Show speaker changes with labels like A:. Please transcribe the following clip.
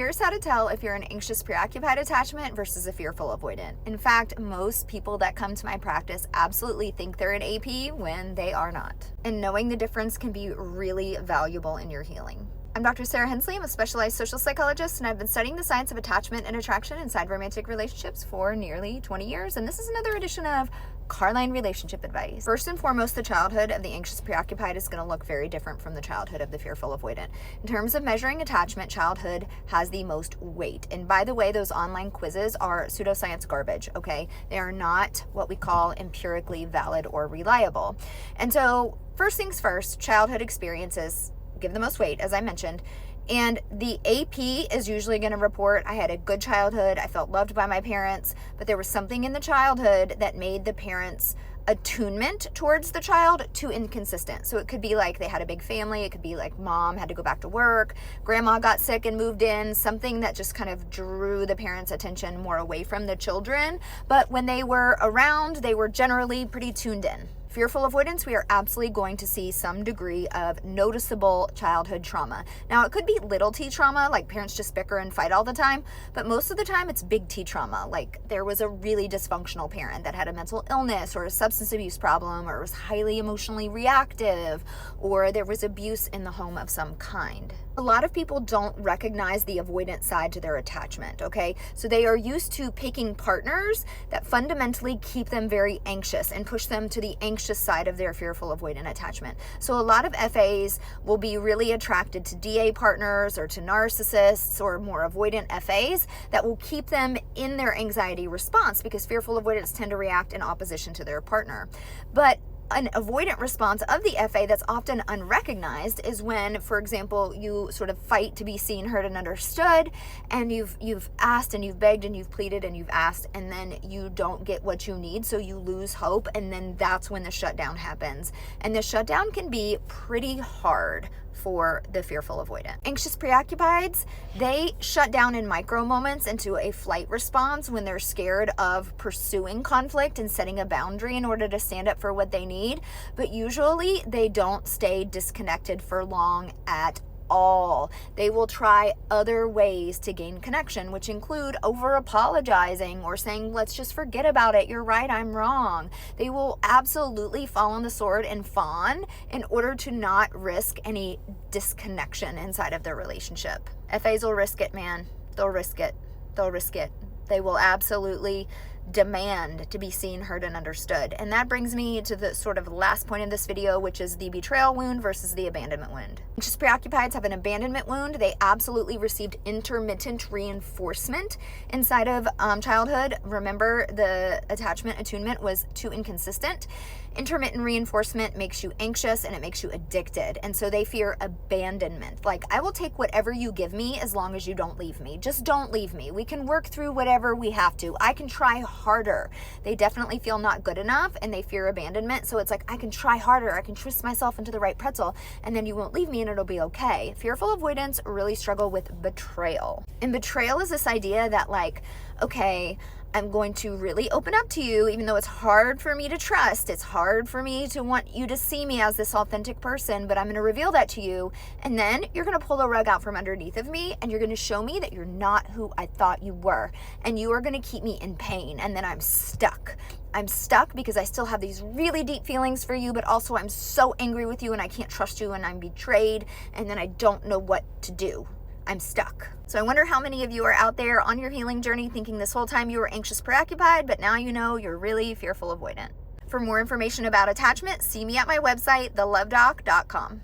A: Here's how to tell if you're an anxious preoccupied attachment versus a fearful avoidant. In fact, most people that come to my practice absolutely think they're an AP when they are not. And knowing the difference can be really valuable in your healing. I'm Dr. Sarah Hensley. I'm a specialized social psychologist, and I've been studying the science of attachment and attraction inside romantic relationships for nearly 20 years. And this is another edition of Carline Relationship Advice. First and foremost, the childhood of the anxious preoccupied is going to look very different from the childhood of the fearful avoidant. In terms of measuring attachment, childhood has the most weight. And by the way, those online quizzes are pseudoscience garbage, okay? They are not what we call empirically valid or reliable. And so, first things first, childhood experiences give the most weight, as I mentioned. And the AP is usually going to report, I had a good childhood, I felt loved by my parents, but there was something in the childhood that made the parents' attunement towards the child too inconsistent. So it could be like they had a big family, it could be like mom had to go back to work, grandma got sick and moved in, something that just kind of drew the parents' attention more away from the children. But when they were around, they were generally pretty tuned in. Fearful avoidance, we are absolutely going to see some degree of noticeable childhood trauma. Now, it could be little t trauma, like parents just bicker and fight all the time, but most of the time it's big T trauma, like there was a really dysfunctional parent that had a mental illness or a substance abuse problem, or was highly emotionally reactive, or there was abuse in the home of some kind. A lot of people don't recognize the avoidant side to their attachment, okay? So they are used to picking partners that fundamentally keep them very anxious and push them to the anxious side of their fearful avoidant attachment. So a lot of FAs will be really attracted to DA partners or to narcissists or more avoidant FAs that will keep them in their anxiety response, because fearful avoidants tend to react in opposition to their partner. But an avoidant response of the FA that's often unrecognized is when, for example, you sort of fight to be seen, heard, and understood, and you've asked and you've begged and you've pleaded and you've asked, and then you don't get what you need, so you lose hope, and then that's when the shutdown happens. And the shutdown can be pretty hard for the fearful avoidant. Anxious preoccupieds, they shut down in micro moments into a flight response when they're scared of pursuing conflict and setting a boundary in order to stand up for what they need, but usually they don't stay disconnected for long at all. They will try other ways to gain connection, which include over apologizing or saying, let's just forget about it. You're right, I'm wrong. They will absolutely fall on the sword and fawn in order to not risk any disconnection inside of their relationship. FAs will risk it, man. They'll risk it. They'll risk it. They will absolutely demand to be seen, heard, and understood. And that brings me to the sort of last point of this video, which is the betrayal wound versus the abandonment wound. Anxious preoccupieds have an abandonment wound. They absolutely received intermittent reinforcement inside of childhood. Remember, the attachment attunement was too inconsistent. Intermittent reinforcement makes you anxious and it makes you addicted. And so they fear abandonment. Like, I will take whatever you give me as long as you don't leave me. Just don't leave me. We can work through whatever we have to. I can try harder. They definitely feel not good enough and they fear abandonment. So it's like, I can try harder. I can twist myself into the right pretzel and then you won't leave me and it'll be okay. Fearful avoidants really struggle with betrayal. And betrayal is this idea that, like, okay, I'm going to really open up to you, even though it's hard for me to trust. It's hard for me to want you to see me as this authentic person, but I'm going to reveal that to you. And then you're going to pull the rug out from underneath of me and you're going to show me that you're not who I thought you were. And you are going to keep me in pain. And then I'm stuck. I'm stuck because I still have these really deep feelings for you, but also I'm so angry with you and I can't trust you and I'm betrayed. And then I don't know what to do. I'm stuck. So I wonder how many of you are out there on your healing journey thinking this whole time you were anxious preoccupied, but now you know you're really fearful avoidant. For more information about attachment, see me at my website, thelovedoc.com.